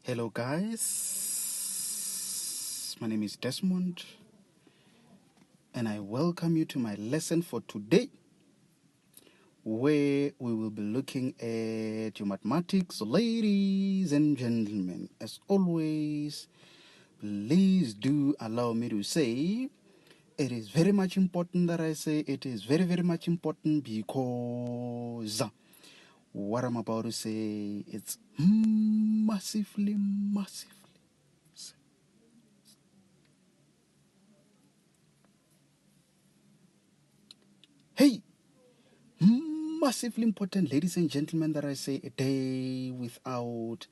Hello, guys. My name is Desmond, and I welcome you to my lesson for today, where we will be looking at your mathematics. So, ladies and gentlemen, as always, please do allow me to say it is very much important that I say it is very, very much important because what I'm about to say it's massively. Hey, massively important, ladies and gentlemen, that I say a day without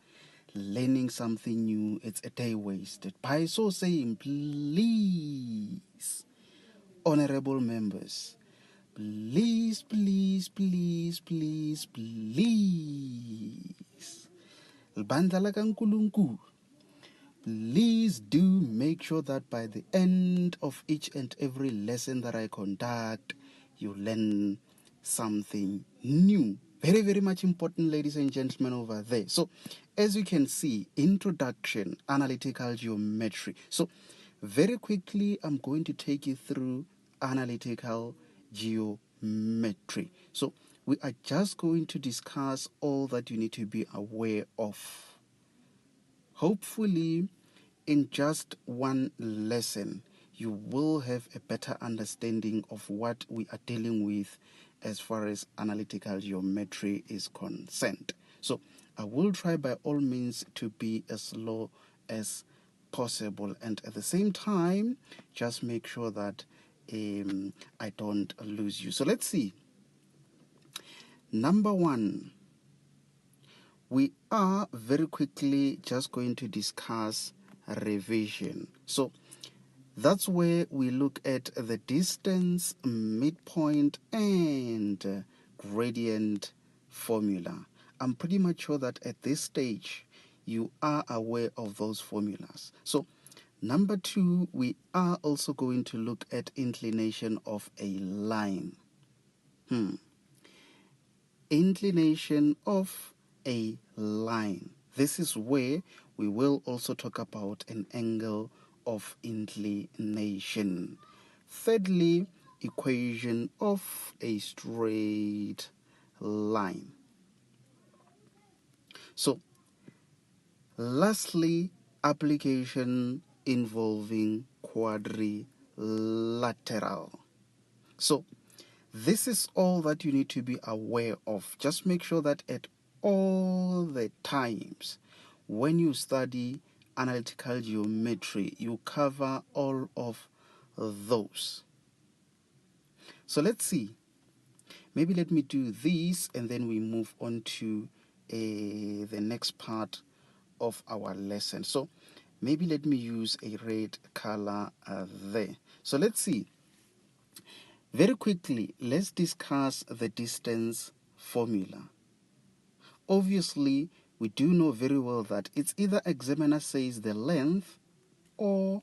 learning something new, it's a day wasted. By so saying, please, honorable members, please, Bandala kaNkulunkulu, please do make sure that by the end of each and every lesson that I conduct, you learn something new. Very, very much important, ladies and gentlemen, over there. So, as you can see, introduction, analytical geometry. So, very quickly, I'm going to take you through analytical geometry. So, we are just going to discuss all that you need to be aware of. Hopefully, in just one lesson, you will have a better understanding of what we are dealing with as far as analytical geometry is concerned. So I will try by all means to be as slow as possible, and at the same time, just make sure that I don't lose you. So let's see. Number one, we are very quickly just going to discuss revision. So that's where we look at the distance, midpoint, and gradient formula. I'm pretty much sure that at this stage, you are aware of those formulas. So number two, we are also going to look at inclination of a line. Inclination of a line. This is where we will also talk about an angle of inclination. Thirdly, equation of a straight line. So, lastly, application involving quadrilateral. So, this is all that you need to be aware of. Just make sure that at all the times when you study analytical geometry, you cover all of those. So let's see. Maybe let me do this and then we move on to the next part of our lesson. So maybe let me use a red color there. So let's see. Very quickly, let's discuss the distance formula. Obviously, we do know very well that it's either examiner says the length or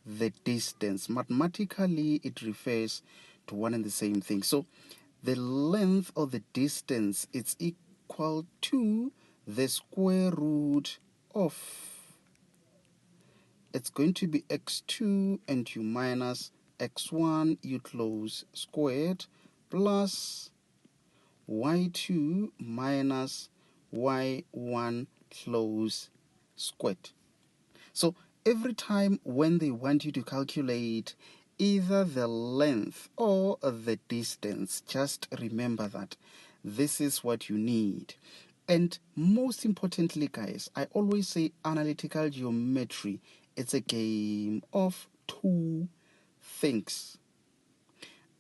the distance. Mathematically, it refers to one and the same thing. So, the length or the distance, it's equal to the square root of, it's going to be x2 and you minus x1 you close squared plus y2 minus y1 close squared. So every time when they want you to calculate either the length or the distance, just remember that this is what you need. And most importantly, guys, I always say analytical geometry, it's a game of two things.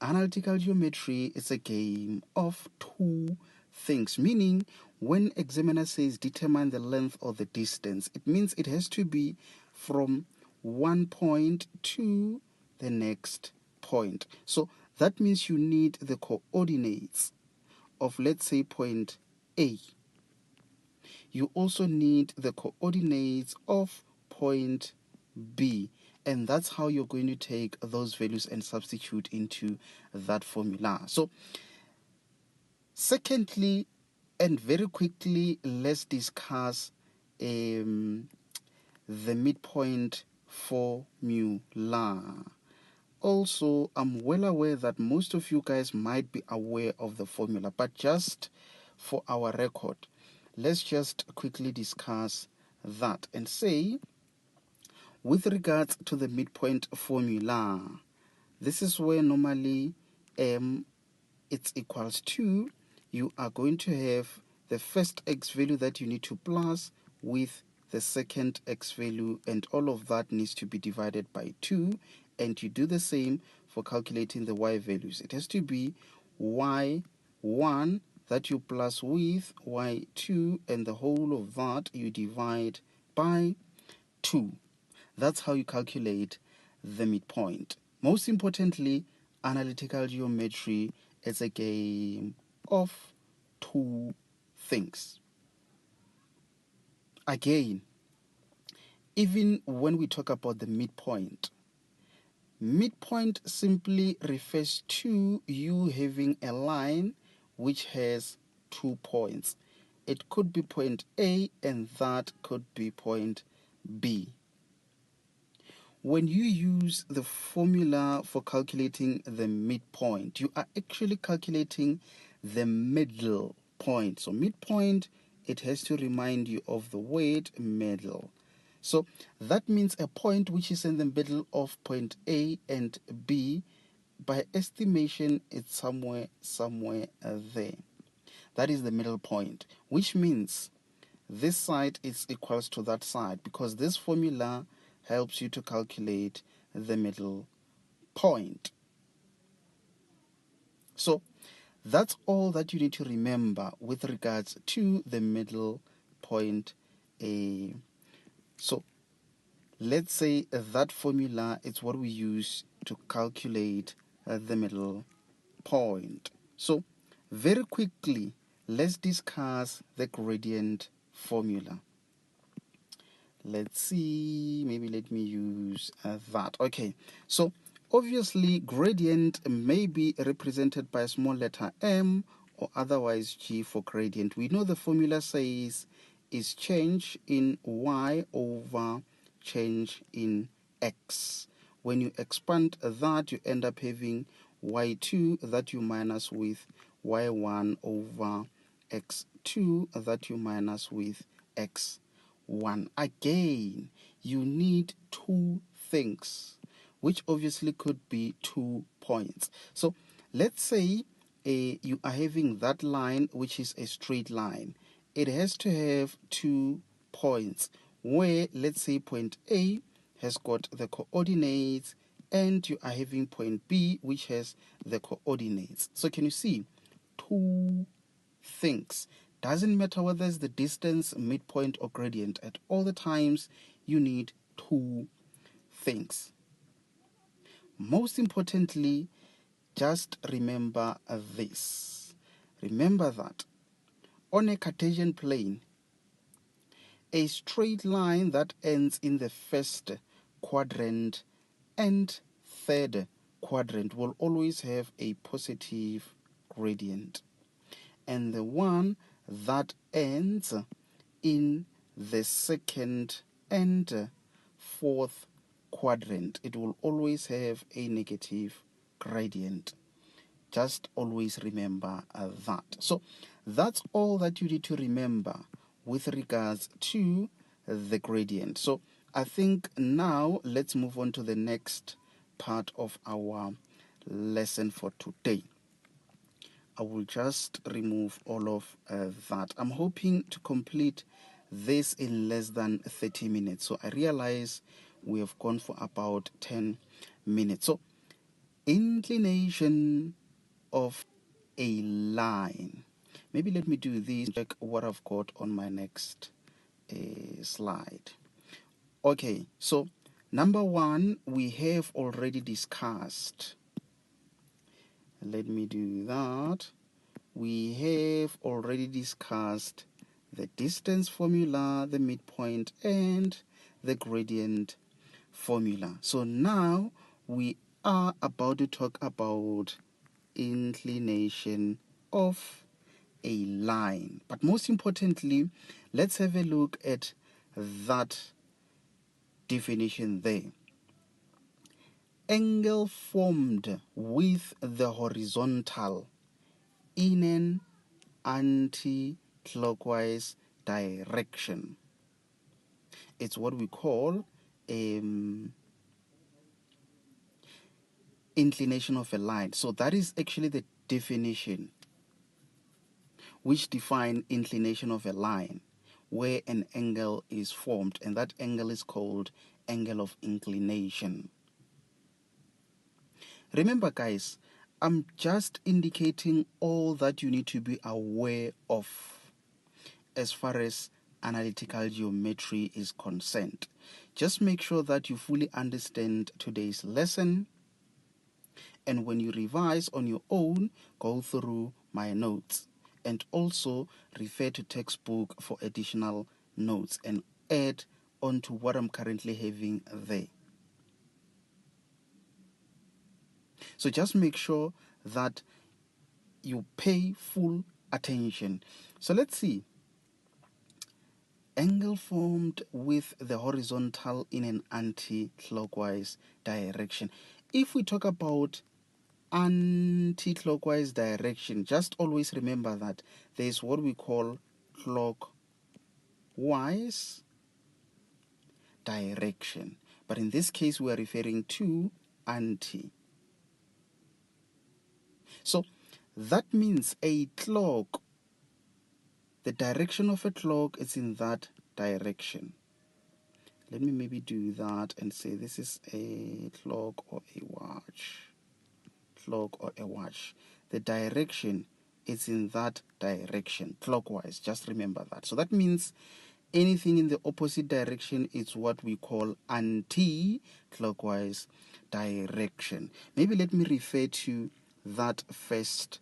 Analytical geometry is a game of two things, meaning when examiner says determine the length or the distance, it means it has to be from one point to the next point. So that means you need the coordinates of, let's say, point A. You also need the coordinates of point B. And that's how you're going to take those values and substitute into that formula. So, secondly, and very quickly, let's discuss the midpoint formula. Also, I'm well aware that most of you guys might be aware of the formula, but just for our record, let's just quickly discuss that and say, with regards to the midpoint formula, this is where normally it's equals to, you are going to have the first x value that you need to plus with the second x value, and all of that needs to be divided by 2, and you do the same for calculating the y values. It has to be y1 that you plus with y2, and the whole of that you divide by 2. That's how you calculate the midpoint. Most importantly, analytical geometry is a game of two things. Again, even when we talk about the midpoint simply refers to you having a line which has 2 points. It could be point A and that could be point B. When you use the formula for calculating the midpoint, you are actually calculating the middle point. So midpoint, it has to remind you of the word middle. So that means a point which is in the middle of point A and B, by estimation, it's somewhere there. That is the middle point, which means this side is equals to that side, because this formula helps you to calculate the middle point. So that's all that you need to remember with regards to the middle point. So let's say that formula is what we use to calculate the middle point. So very quickly, let's discuss the gradient formula. Let's see, maybe let me use that. Okay, so obviously gradient may be represented by a small letter m or otherwise g for gradient. We know the formula says is change in y over change in x. When you expand that, you end up having y2 that you minus with y1 over x2 that you minus with x1. Again, you need 2 things, which obviously could be 2 points. So let's say you are having that line which is a straight line. It has to have 2 points, where let's say point A has got the coordinates and you are having point B which has the coordinates. So can you see 2 things? Doesn't matter whether it's the distance, midpoint or gradient, at all the times you need 2 things. Most importantly, just remember this. Remember that on a Cartesian plane, a straight line that ends in the first quadrant and third quadrant will always have a positive gradient, and the one that ends in the second and fourth quadrant, it will always have a negative gradient. Just always remember that. So that's all that you need to remember with regards to the gradient. So I think now let's move on to the next part of our lesson for today. I will just remove all of that. I'm hoping to complete this in less than 30 minutes. So I realize we have gone for about 10 minutes. So inclination of a line. Maybe let me do this, check what I've got on my next slide. Okay, so number 1 we have already discussed. Let me do that. We have already discussed the distance formula, the midpoint, and the gradient formula. So now we are about to talk about inclination of a line. But most importantly, let's have a look at that definition there. Angle formed with the horizontal in an anti-clockwise direction. It's what we call inclination of a line. So that is actually the definition which define inclination of a line where an angle is formed, and that angle is called angle of inclination. Remember guys, I'm just indicating all that you need to be aware of as far as analytical geometry is concerned. Just make sure that you fully understand today's lesson, and when you revise on your own, go through my notes and also refer to textbook for additional notes and add on to what I'm currently having there. So just make sure that you pay full attention. So let's see. Angle formed with the horizontal in an anti-clockwise direction. If we talk about anti-clockwise direction, just always remember that there is what we call clockwise direction, but in this case we are referring to anti. So that means a clock, the direction of a clock is in that direction. Let me maybe do that and say this is a clock or a watch. Clock or a watch. The direction is in that direction, clockwise. Just remember that. So that means anything in the opposite direction is what we call anti-clockwise direction. Maybe let me refer to that first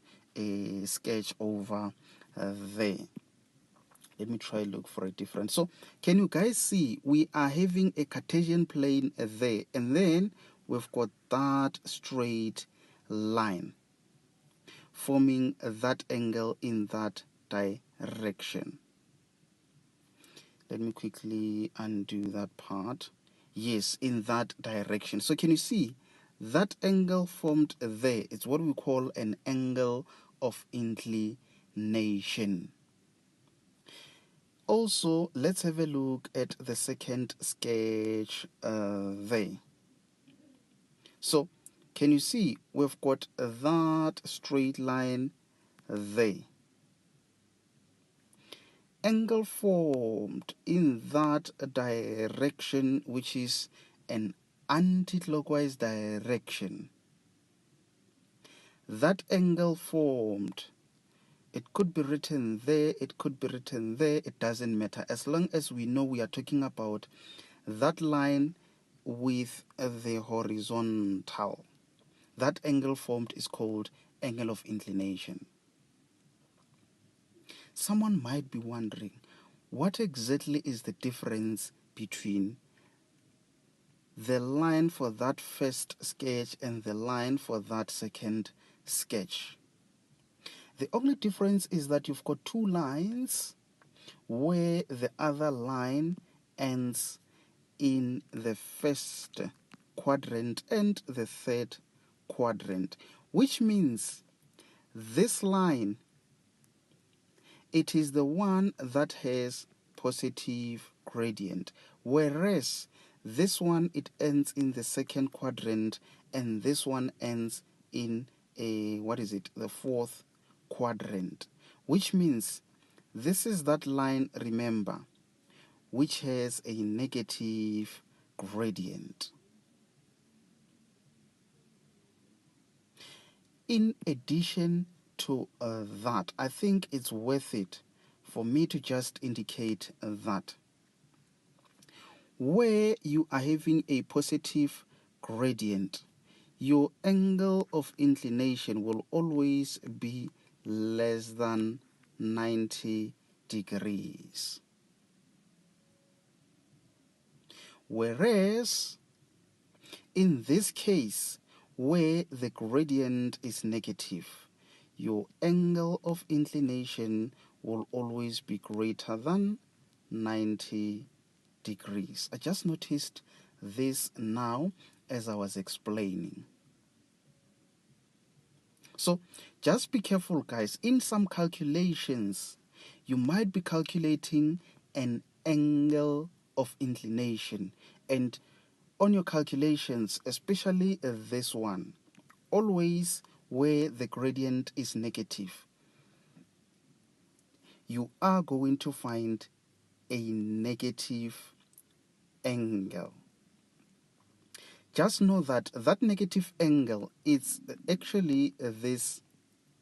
sketch over there. Let me try look for a different. So can you guys see we are having a Cartesian plane there, and then we've got that straight line forming that angle in that direction. Let me quickly undo that part. Yes, in that direction. So can you see that angle formed there? It's what we call an angle of inclination. Also, let's have a look at the second sketch there. So, can you see we've got that straight line there. Angle formed in that direction, which is an anti-clockwise direction. That angle formed, it could be written there, it could be written there, it doesn't matter. As long as we know we are talking about that line with the horizontal. That angle formed is called angle of inclination. Someone might be wondering, what exactly is the difference between the line for that first sketch and the line for that second sketch? The only difference is that you've got two lines where the other line ends in the first quadrant and the third quadrant, which means this line, it is the one that has positive gradient, whereas this one, it ends in the second quadrant, and this one ends in the fourth quadrant, which means this is that line, remember, which has a negative gradient. In addition to that, I think it's worth it for me to just indicate that where you are having a positive gradient, your angle of inclination will always be less than 90 degrees. Whereas in this case, where the gradient is negative, your angle of inclination will always be greater than 90 degrees. I just noticed this now as I was explaining. So just be careful, guys. In some calculations, you might be calculating an angle of inclination, and on your calculations, especially this one, always where the gradient is negative, you are going to find a negative angle. Just know that that negative angle is actually this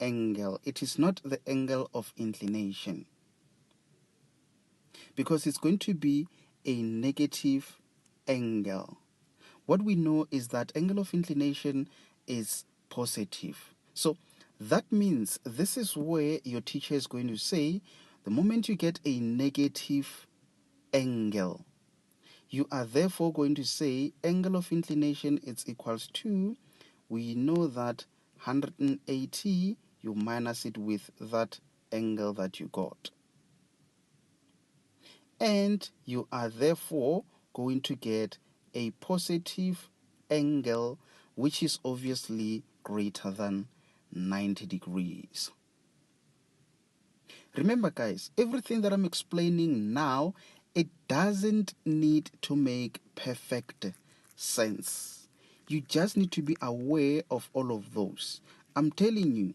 angle. It is not the angle of inclination, because it's going to be a negative angle. What we know is that angle of inclination is positive. So that means this is where your teacher is going to say, the moment you get a negative angle, you are therefore going to say angle of inclination is equals to, we know that 180, you minus it with that angle that you got. And you are therefore going to get a positive angle, which is obviously greater than 90 degrees. Remember, guys, everything that I'm explaining now, it doesn't need to make perfect sense. You just need to be aware of all of those. I'm telling you,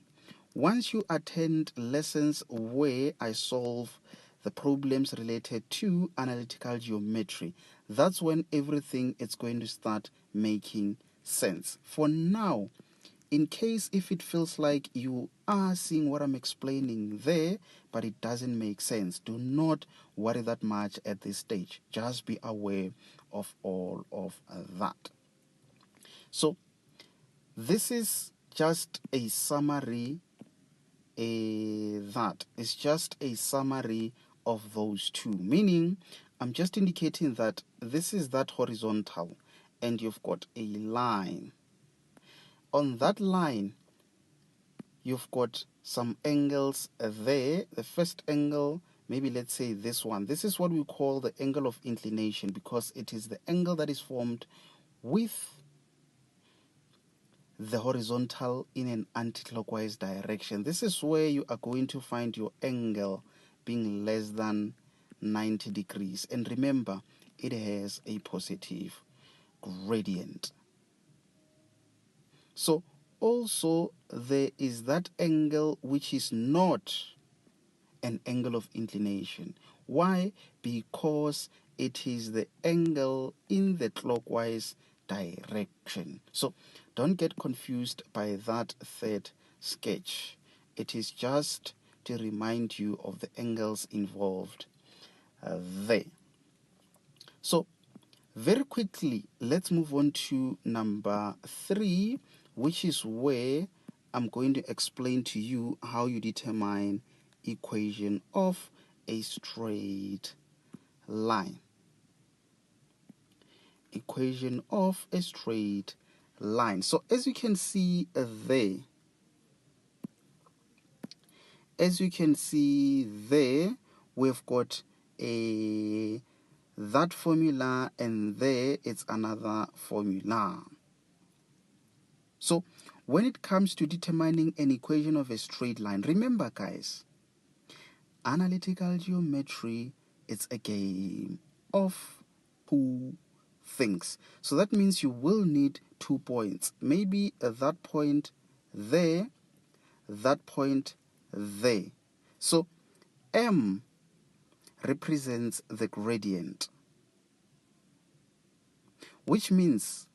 once you attend lessons where I solve the problems related to analytical geometry, that's when everything is going to start making sense. For now, in case if it feels like you are seeing what I'm explaining there, but it doesn't make sense, do not worry that much at this stage. Just be aware of all of that. So this is just a summary. That is just a summary of those two, meaning I'm just indicating that this is that horizontal and you've got a line. On that line, you've got some angles there. The first angle, maybe let's say this one. This is what we call the angle of inclination, because it is the angle that is formed with the horizontal in an anti-clockwise direction. This is where you are going to find your angle being less than 90 degrees. And remember, it has a positive gradient. So also there is that angle which is not an angle of inclination. Why? Because it is the angle in the clockwise direction. So don't get confused by that third sketch. It is just to remind you of the angles involved there. So very quickly, let's move on to number 3, which is where I'm going to explain to you how you determine equation of a straight line. Equation of a straight line. So as you can see there, we've got that formula, and there it's another formula. So when it comes to determining an equation of a straight line, remember, guys, analytical geometry, it's a game of 2 things. So that means you will need 2 points. Maybe that point there, that point there. So M represents the gradient, which means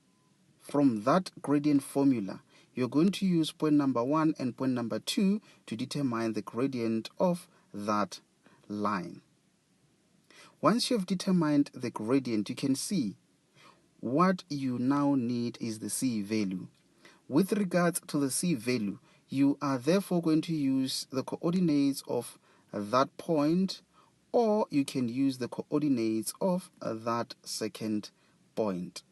from that gradient formula, you're going to use point number 1 and point number 2 to determine the gradient of that line. Once you've determined the gradient, you can see what you now need is the C value. With regards to the C value, you are therefore going to use the coordinates of that point, or you can use the coordinates of that second point.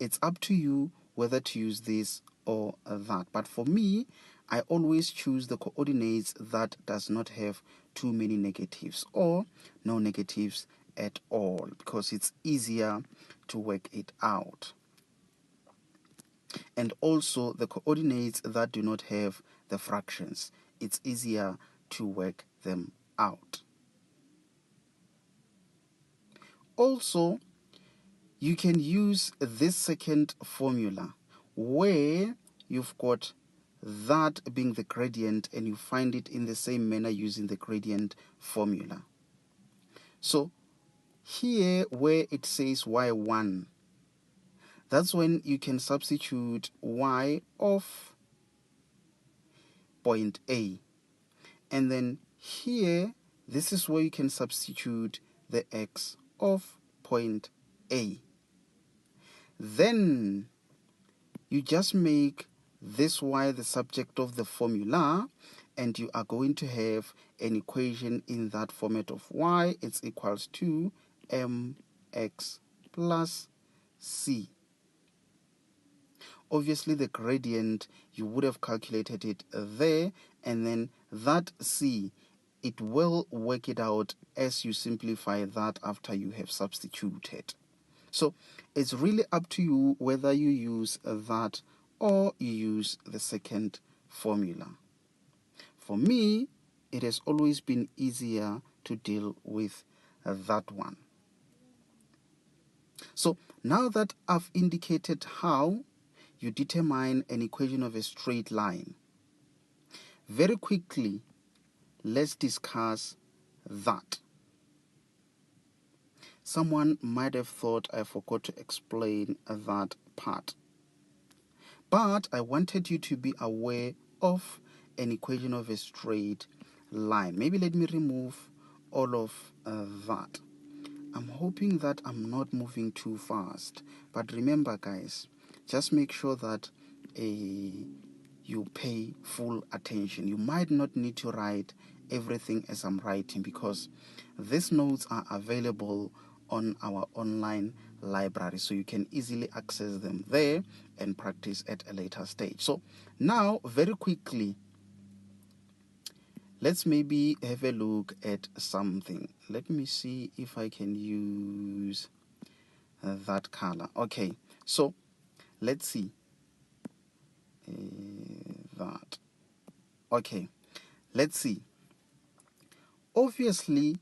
It's up to you whether to use this or that. But for me, I always choose the coordinates that does not have too many negatives or no negatives at all because it's easier to work it out. And also the coordinates that do not have the fractions, it's easier to work them out. Also, you can use this second formula where you've got that being the gradient and you find it in the same manner using the gradient formula. So here where it says y1, that's when you can substitute y of point A. And then here, this is where you can substitute the x of point A. Then you just make this y the subject of the formula, and you are going to have an equation in that format of y. It's equals to mx plus c. Obviously, the gradient, you would have calculated it there, and then that c, it will work it out as you simplify that after you have substituted. So it's really up to you whether you use that or you use the second formula. For me, it has always been easier to deal with that one. So now that I've indicated how you determine an equation of a straight line, very quickly, let's discuss that. Someone might have thought I forgot to explain that part. But I wanted you to be aware of an equation of a straight line. Maybe let me remove all of that. I'm hoping that I'm not moving too fast. But remember, guys, just make sure that you pay full attention. You might not need to write everything as I'm writing because these notes are available on our online library, so you can easily access them there and practice at a later stage. So now, very quickly, let's maybe have a look at something. Let me see if I can use that color. Okay, so let's see that. Okay, let's see. Obviously,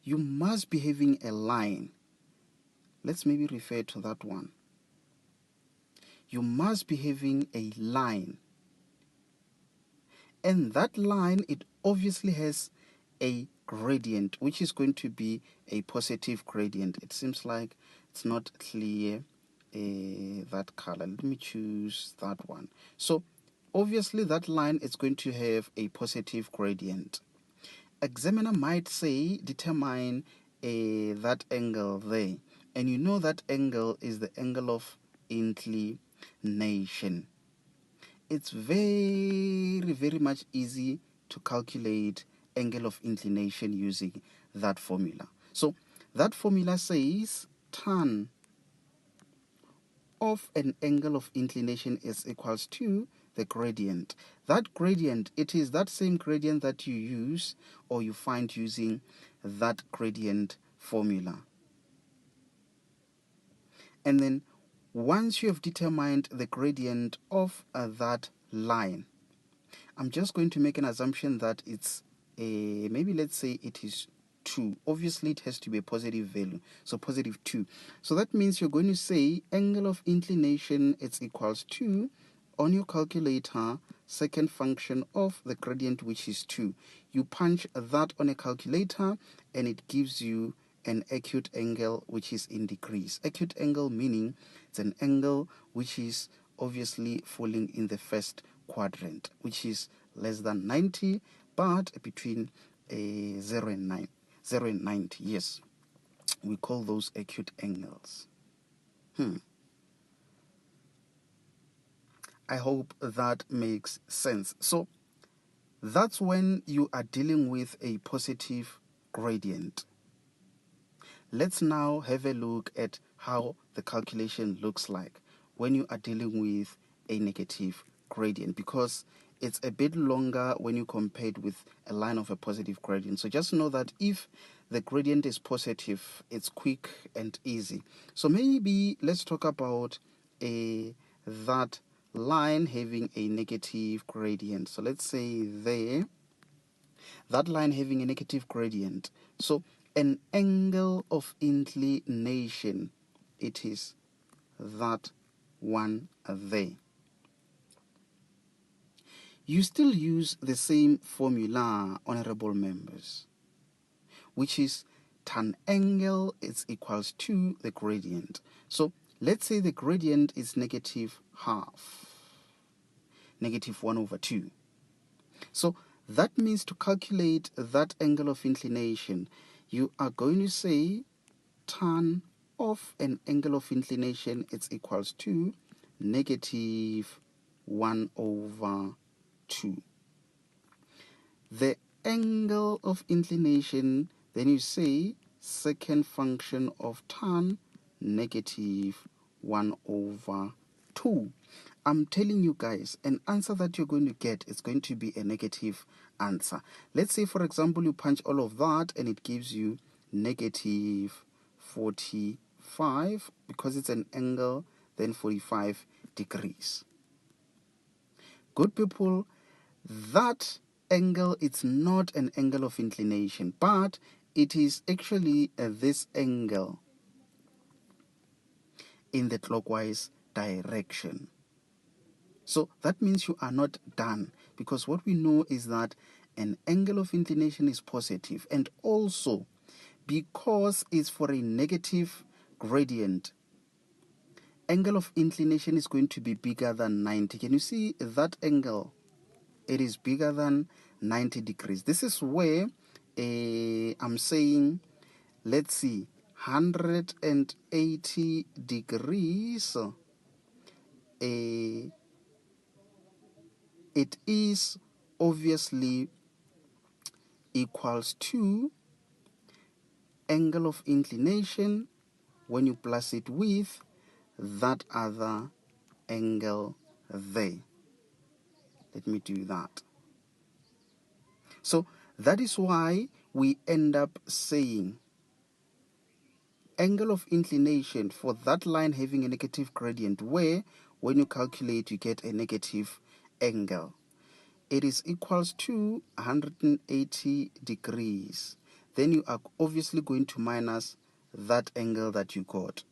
you must be having a line. Let's maybe refer to that one. You must be having a line. And that line, it obviously has a gradient, which is going to be a positive gradient. It seems like it's not clear, that color. Let me choose that one. So, obviously, that line is going to have a positive gradient. Examiner might say, determine that angle there. And you know that angle is the angle of inclination. It's very, very much easy to calculate angle of inclination using that formula. So that formula says tan of an angle of inclination is equals to the gradient. That gradient, it is that same gradient that you use or you find using that gradient formula. And then once you have determined the gradient of that line, I'm just going to make an assumption that it's maybe let's say it is 2. Obviously, it has to be a positive value, so positive 2. So that means you're going to say angle of inclination is equals to, on your calculator, second function of the gradient, which is 2. You punch that on a calculator and it gives you an acute angle which is in degrees. Acute angle meaning it's an angle which is obviously falling in the first quadrant, which is less than 90, but between 0 and 90. Yes, we call those acute angles. I hope that makes sense. So that's when you are dealing with a positive gradient. Let's now have a look at how the calculation looks like when you are dealing with a negative gradient, because it's a bit longer when you compare it with a line of a positive gradient. So just know that if the gradient is positive, it's quick and easy. So maybe let's talk about that line having a negative gradient. So let's say there, that line having a negative gradient. So an angle of inclination, it is that one there. You still use the same formula, honorable members, which is tan angle is equals to the gradient. So let's say the gradient is negative half, negative 1/2. So that means to calculate that angle of inclination, you are going to say tan of an angle of inclination is equals to negative 1/2. The angle of inclination, then you say second function of tan, negative 1/2. I'm telling you guys, an answer that you're going to get is going to be a negative answer. Let's say, for example, you punch all of that and it gives you negative 45, because it's an angle, then 45 degrees. Good people, that angle, it's not an angle of inclination, but it is actually this angle in the clockwise direction. So that means you are not done, because what we know is that an angle of inclination is positive, and also because it's for a negative gradient, angle of inclination is going to be bigger than 90. Can you see that angle? It is bigger than 90 degrees. This is where I'm saying, let's see, 180 degrees. It is obviously equals to angle of inclination when you plus it with that other angle there. Let me do that. So that is why we end up saying angle of inclination for that line having a negative gradient, where when you calculate you get a negative angle. It is equals to 180 degrees. Then you are obviously going to minus that angle that you got.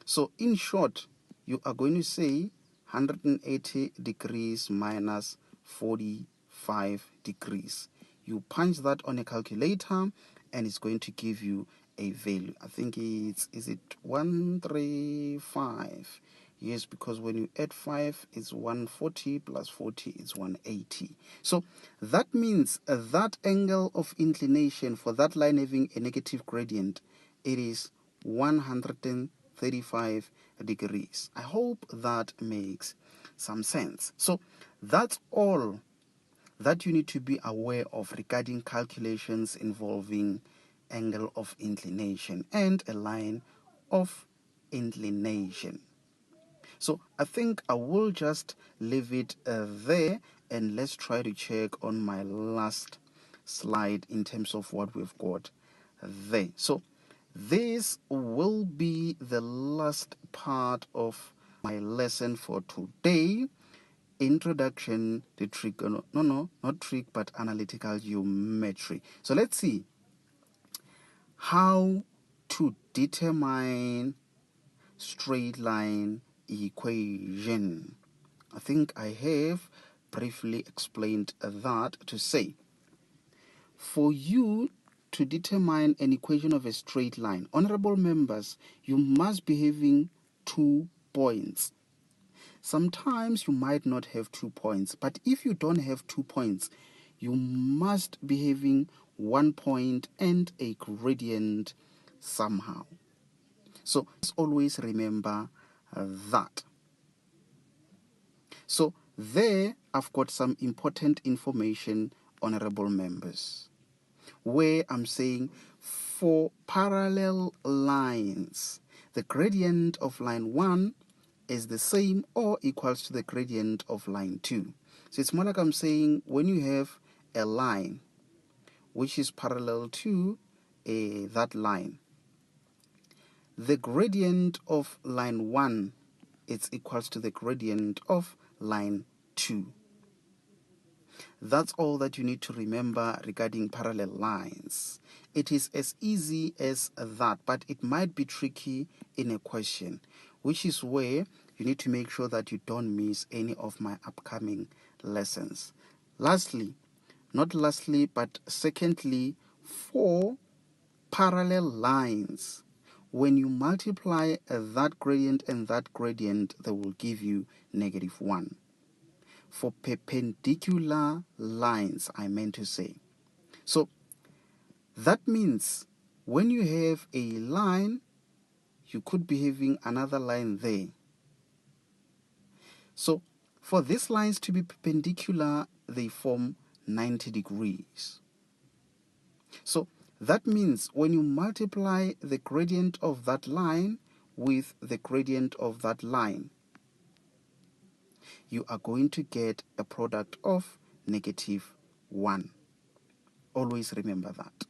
So in short, you are going to say 180 degrees minus 45 degrees. You punch that on a calculator and it's going to give you a value. I think is it 135? Yes, because when you add 5, it's 140 plus 40 is 180. So that means that angle of inclination for that line having a negative gradient, it is 135 degrees. I hope that makes some sense. So that's all that you need to be aware of regarding calculations involving angle of inclination and a line of inclination. So I think I will just leave it there, and let's try to check on my last slide in terms of what we've got there. So this will be the last part of my lesson for today. Introduction to not analytical geometry. So let's see how to determine straight line equation. I think I have briefly explained that to say, for you to determine an equation of a straight line, honorable members, you must be having 2 points. Sometimes you might not have 2 points, but if you don't have 2 points, you must be having 1 point and a gradient somehow. So let's always remember that. So there I've got some important information, honorable members, where I'm saying for parallel lines, the gradient of line 1 is the same or equals to the gradient of line 2. So it's more like I'm saying when you have a line which is parallel to that line, the gradient of line 1 is equals to the gradient of line 2. That's all that you need to remember regarding parallel lines. It is as easy as that, but it might be tricky in a question, which is where you need to make sure that you don't miss any of my upcoming lessons. Lastly, not lastly, but secondly, for parallel lines, when you multiply that gradient and that gradient, they will give you -1. For perpendicular lines, I meant to say. So that means when you have a line, you could be having another line there. So for these lines to be perpendicular, they form 90 degrees. So that means when you multiply the gradient of that line with the gradient of that line, you are going to get a product of -1. Always remember that.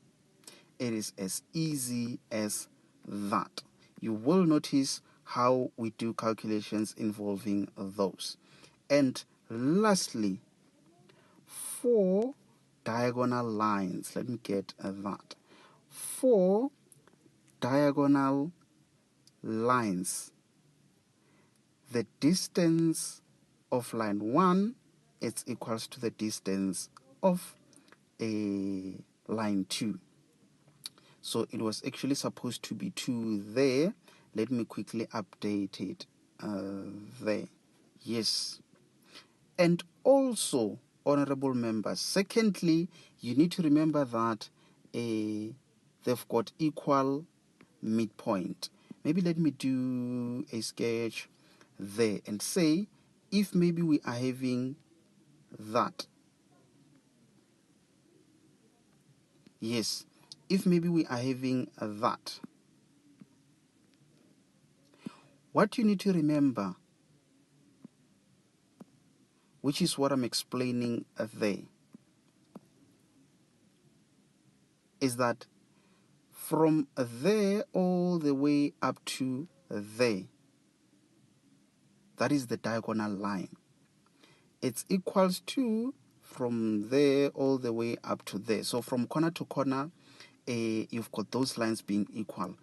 It is as easy as that. You will notice how we do calculations involving those. And lastly, for diagonal lines, let me get that. For diagonal lines, the distance of line 1 is equals to the distance of a line 2. So it was actually supposed to be 2 there. Let me quickly update it there. Yes. And also, honorable members, secondly, you need to remember that they've got equal midpoint. Maybe let me do a sketch there and say, if maybe we are having that. Yes, if maybe we are having that. What you need to remember, which is what I'm explaining there, is that from there all the way up to there, that is the diagonal line. It's equals to from there all the way up to there. So from corner to corner, you've got those lines being equal.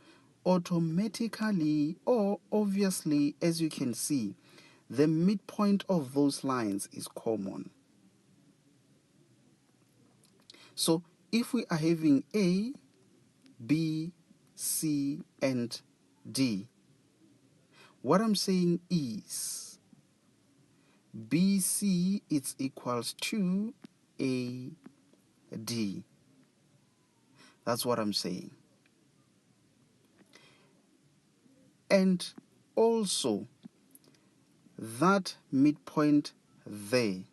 Automatically, or obviously, as you can see, the midpoint of those lines is common. So if we are having A, B, C, and D, what I'm saying is BC is equals to AD. That's what I'm saying. And also, that midpoint there,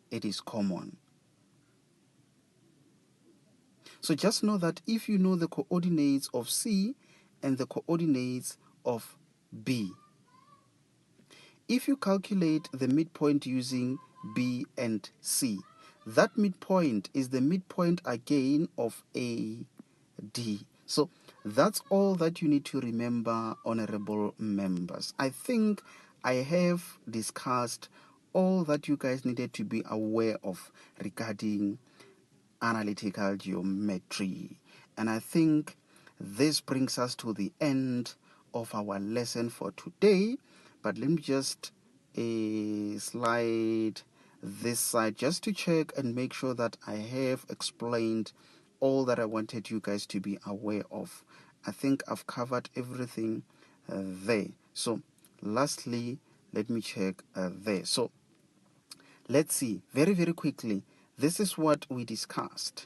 it is common. So just know that if you know the coordinates of C and the coordinates of B, if you calculate the midpoint using B and C, that midpoint is the midpoint again of AD. So that's all that you need to remember, honorable members. I think I have discussed all that you guys needed to be aware of regarding analytical geometry. And I think this brings us to the end of our lesson for today. But let me just slide this side just to check and make sure that I have explained all that I wanted you guys to be aware of. I think I've covered everything there. So lastly, let me check there. So let's see very, very quickly. This is what we discussed.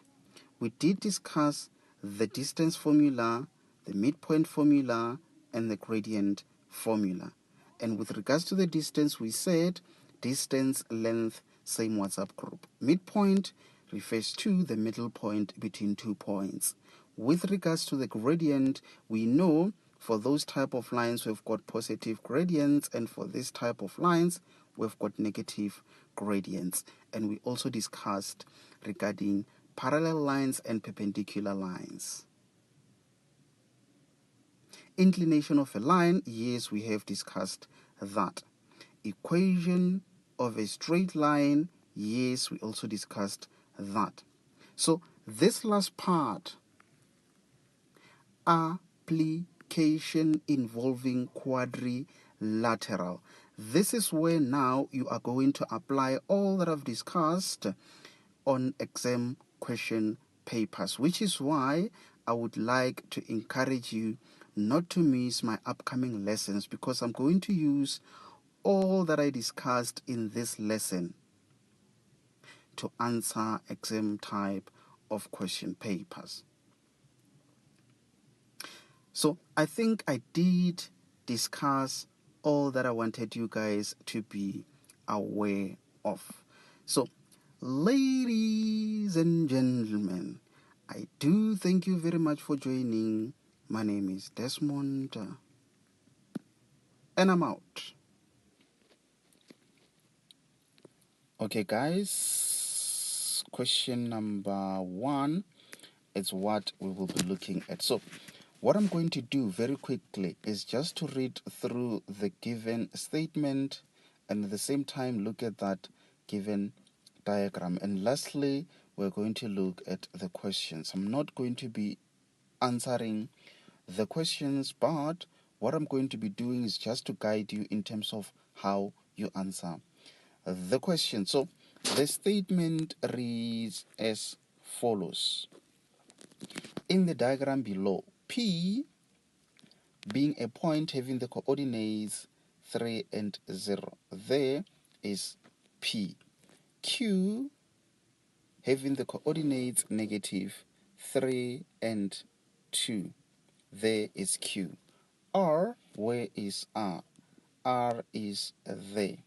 We did discuss the distance formula, the midpoint formula, and the gradient formula. And with regards to the distance, we said distance, length, same WhatsApp group. Midpoint refers to the middle point between 2 points. With regards to the gradient, we know for those type of lines, we've got positive gradients, and for this type of lines, we've got negative gradients. And we also discussed regarding parallel lines and perpendicular lines. Inclination of a line, yes, we have discussed that. Equation of a straight line, yes, we also discussed that. So this last part, application involving quadrilateral. This is where now you are going to apply all that I've discussed on exam question papers, which is why I would like to encourage you not to miss my upcoming lessons, because I'm going to use all that I discussed in this lesson to answer exam type of question papers. So I think I did discuss all that I wanted you guys to be aware of. So, ladies and gentlemen, I do thank you very much for joining. My name is Desmond, and I'm out. Okay, guys, question number 1 is what we will be looking at. So, what I'm going to do very quickly is just to read through the given statement and at the same time look at that given diagram. And lastly, we're going to look at the questions. I'm not going to be answering the questions, but what I'm going to be doing is just to guide you in terms of how you answer the question. So the statement reads as follows. In the diagram below, P being a point having the coordinates 3 and 0, there is P. Q having the coordinates negative 3 and 2, there is Q. R, where is R? R is there.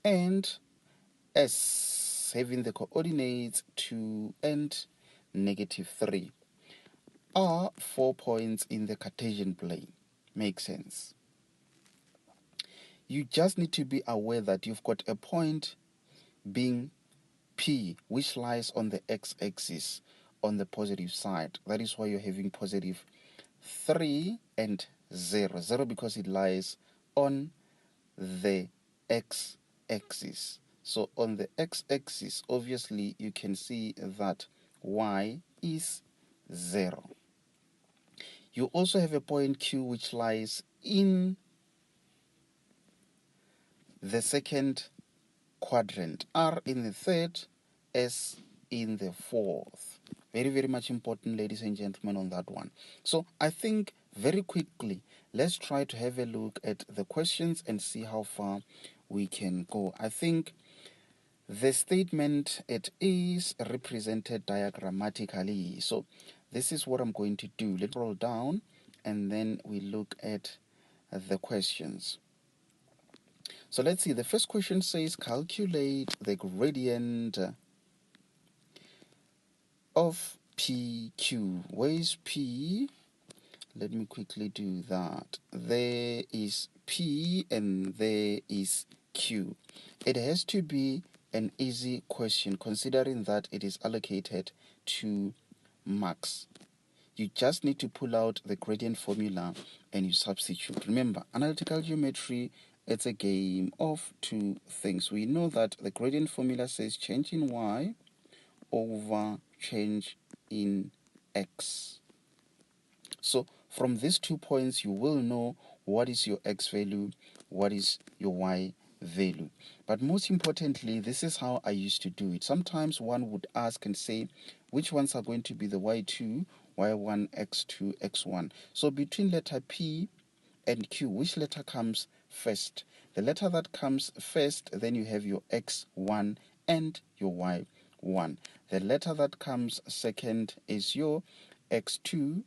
And S having the coordinates 2 and negative 3 are 4 points in the Cartesian plane. Makes sense. You just need to be aware that you've got a point being P, which lies on the x-axis on the positive side. That is why you're having positive 3 and 0. 0 because it lies on the x-axis. So on the x-axis, obviously, you can see that y is 0. You also have a point Q which lies in the second quadrant, R in the third, S in the fourth. Very, very much important, ladies and gentlemen, on that one. So I think very quickly, let's try to have a look at the questions and see how far we can go. I think the statement, it is represented diagrammatically. So this is what I'm going to do. Let's roll down and then we look at the questions. So let's see. The first question says calculate the gradient of PQ. Where is P? Let me quickly do that. There is P and there is Q. It has to be an easy question considering that it is allocated 2 marks. You just need to pull out the gradient formula and you substitute. Remember, analytical geometry, it's a game of 2 things. We know that the gradient formula says change in y over change in x. So from these 2 points, you will know what is your x value, what is your y value. But most importantly, this is how I used to do it. Sometimes one would ask and say, which ones are going to be the y2, y1, x2, x1. So between letter P and Q, which letter comes first? The letter that comes first, then you have your x1 and your y1. The letter that comes second is your x2,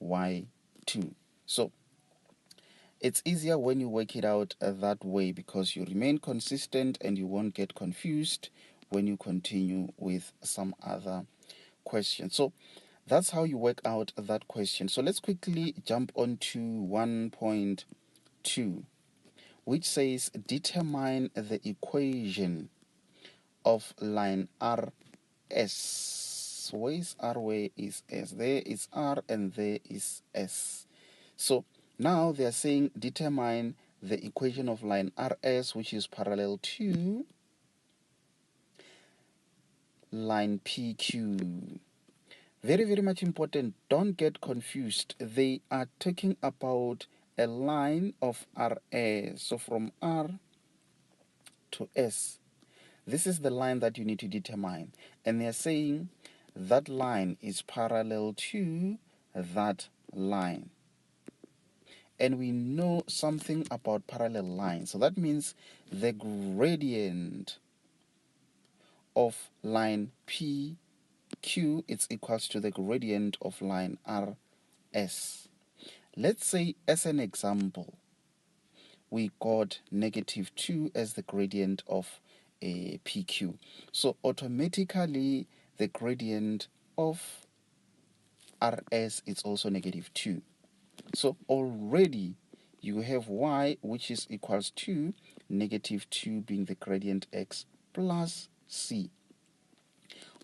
y2. So it's easier when you work it out that way because you remain consistent and you won't get confused when you continue with some other questions. So that's how you work out that question. So let's quickly jump on to 1.2. which says determine the equation of line RS. Where is R? Where is S? There is R and there is S. So now they are saying determine the equation of line RS, which is parallel to line PQ. Very, very much important. Don't get confused. They are talking about a line of RS. So from R to S, this is the line that you need to determine. And they're saying that line is parallel to that line. And we know something about parallel lines. So that means the gradient of line PQ is equals to the gradient of line RS. Let's say, as an example, we got -2 as the gradient of a PQ. So automatically the gradient of RS is also -2. So already you have y, which is equals to -2 being the gradient x plus c.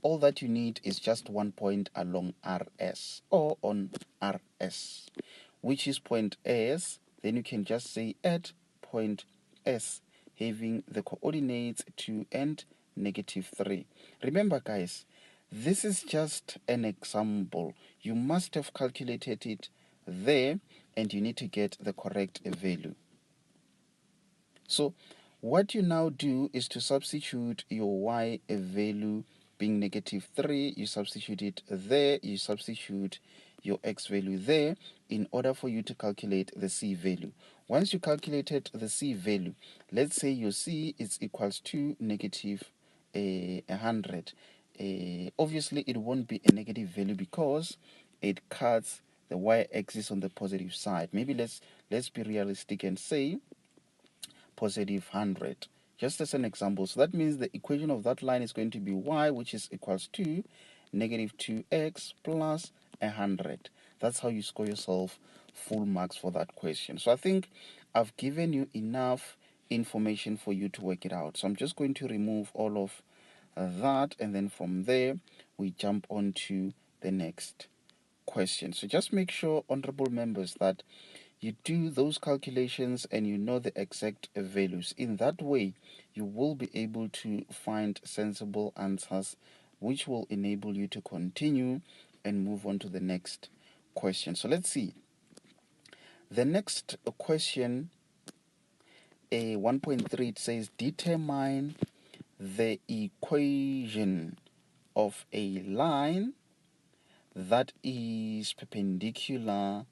All that you need is just one point along RS or on RS, which is point S. Then you can just say at point S, having the coordinates 2 and -3. Remember, guys, this is just an example. You must have calculated it there and you need to get the correct value. So what you now do is to substitute your y value being -3, you substitute it there, you substitute your x value there in order for you to calculate the c value. Once you calculated the c value, let's say your c is equals to -100. Obviously it won't be a negative value because it cuts the y-axis on the positive side. Maybe let's be realistic and say +100, just as an example. So that means the equation of that line is going to be y, which is equals to -2x plus 100. That's how you score yourself full marks for that question. So I think I've given you enough information for you to work it out. So I'm just going to remove all of that, and then from there we jump on to the next question. So just make sure, honorable members, that you do those calculations and you know the exact values. In that way, you will be able to find sensible answers, which will enable you to continue and move on to the next question. So let's see. The next question, 1.3, it says determine the equation of a line that is perpendicular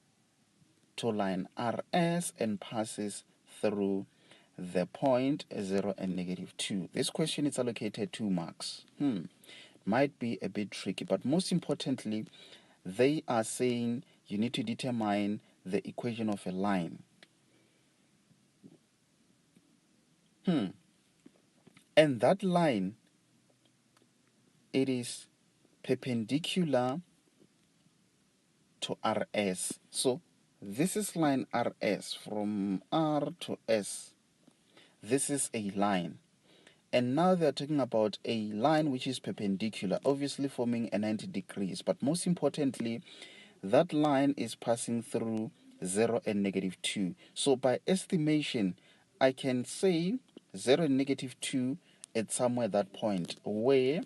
to line RS and passes through the point 0 and -2. This question is allocated 2 marks. Might be a bit tricky, but most importantly, they are saying you need to determine the equation of a line. And that line, it is perpendicular to RS. So this is line RS from R to S. This is a line. And now they're talking about a line which is perpendicular, obviously forming a 90 degrees. But most importantly, that line is passing through 0 and -2. So by estimation, I can say 0 and -2 at somewhere that point where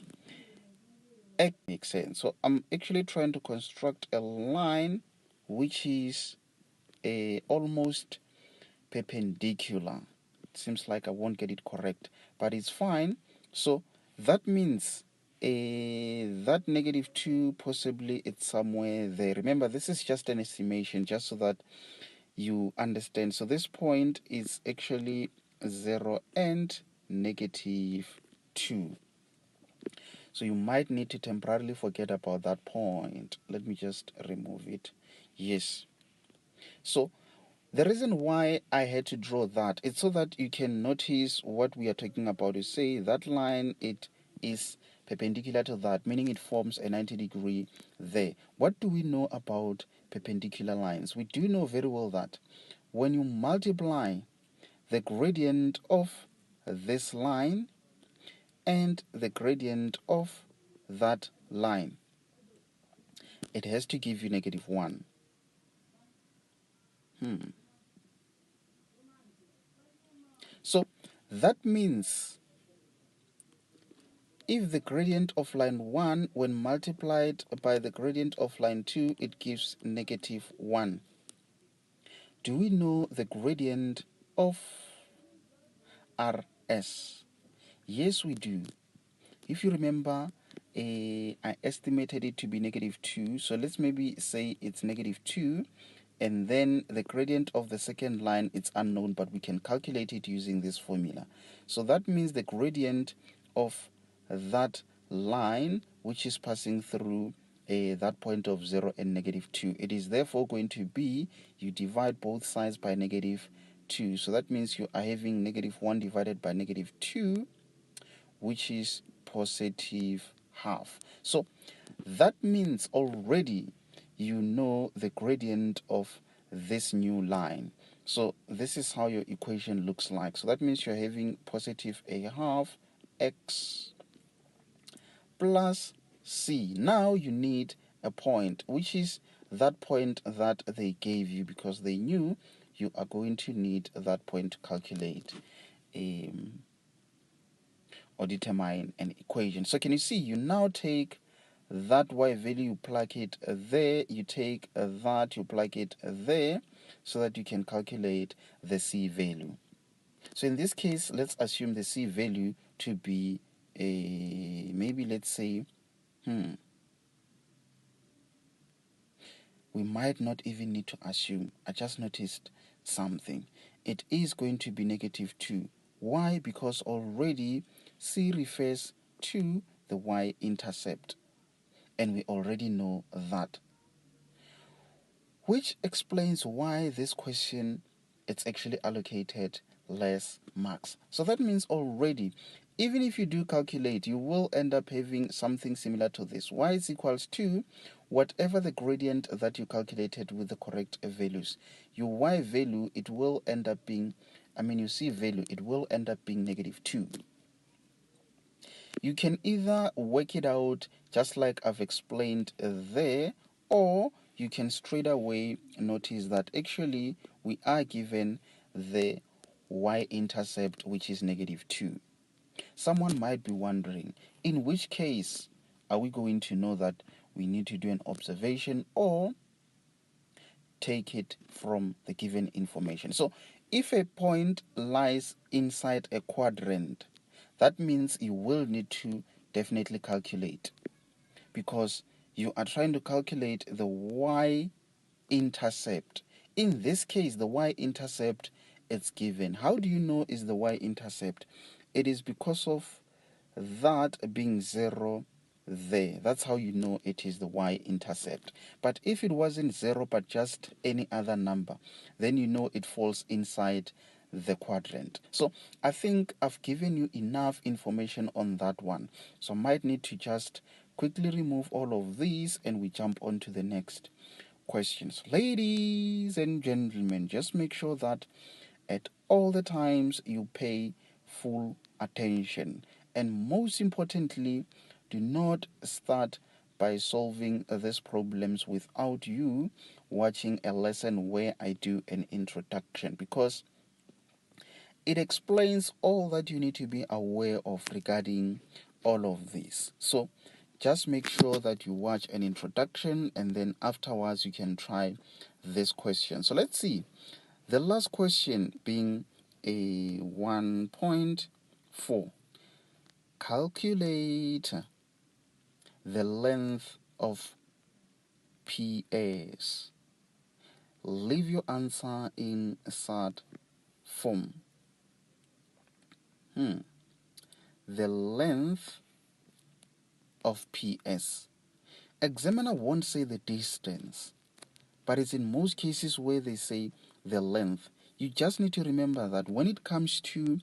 X makes sense. So I'm actually trying to construct a line which is almost perpendicular. It seems like I won't get it correct, but it's fine. So that means that -2 possibly it's somewhere there. Remember, this is just an estimation, just so that you understand. So this point is actually 0 and -2. So you might need to temporarily forget about that point. Let me just remove it. Yes. So the reason why I had to draw that is so that you can notice what we are talking about. You say that line, it is perpendicular to that, meaning it forms a 90 degree there. What do we know about perpendicular lines? We do know very well that when you multiply the gradient of this line and the gradient of that line. It has to give you -1. So that means if the gradient of line 1, when multiplied by the gradient of line 2, it gives -1. Do we know the gradient of RS? Yes, we do. If you remember, I estimated it to be -2. So let's maybe say it's -2. And then the gradient of the second line, it's unknown, but we can calculate it using this formula. So that means the gradient of that line, which is passing through that point of 0 and -2, it is therefore going to be, you divide both sides by -2. So that means you are having -1 divided by -2, which is positive half. So that means already you know the gradient of this new line. So this is how your equation looks like. So that means you're having positive a half x plus c. Now you need a point, which is that point that they gave you, because they knew you are going to need that point to calculate or determine an equation. So can you see, you now take that y value, you plug it there, you take that, you plug it there, so that you can calculate the c value. So in this case, let's assume the c value to be maybe let's say we might not even need to assume. I just noticed something. It is going to be -2. Why? Because already c refers to the y-intercept, and we already know that, which explains why this question, it's actually allocated less marks. So that means already, even if you do calculate, you will end up having something similar to this. Y is equals to whatever the gradient that you calculated with the correct values. Your y value, it will end up being, your c value, it will end up being -2. You can either work it out just like I've explained there, or you can straight away notice that actually we are given the y-intercept, which is -2. Someone might be wondering, in which case are we going to know that we need to do an observation or take it from the given information? So if a point lies inside a quadrant, that means you will need to definitely calculate, because you are trying to calculate the y-intercept. In this case, the y-intercept is given. How do you know is the y-intercept? It is because of that being 0 there. That's how you know it is the y-intercept. But if it wasn't 0 but just any other number, then you know it falls inside the quadrant. So I think I've given you enough information on that one. So I might need to just quickly remove all of these and we jump on to the next questions. Ladies and gentlemen, just make sure that at all the times you pay full attention, and most importantly, do not start by solving these problems without you watching a lesson where I do an introduction, because it explains all that you need to be aware of regarding all of this. So just make sure that you watch an introduction, and then afterwards you can try this question. So let's see. The last question being a 1.4. Calculate the length of PS. Leave your answer in sad form. The length of PS. Examiner won't say the distance, but it's in most cases where they say the length. You just need to remember that when it comes to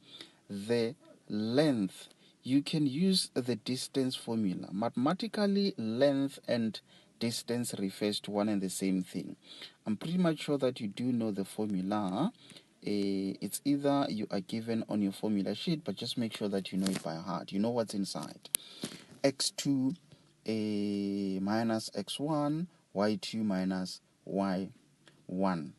the length, you can use the distance formula. Mathematically, length and distance refers to one and the same thing. I'm pretty much sure that you do know the formula. it's either you are given on your formula sheet, but just make sure that you know it by heart. You know what's inside. X2 minus X1, Y2 minus Y1.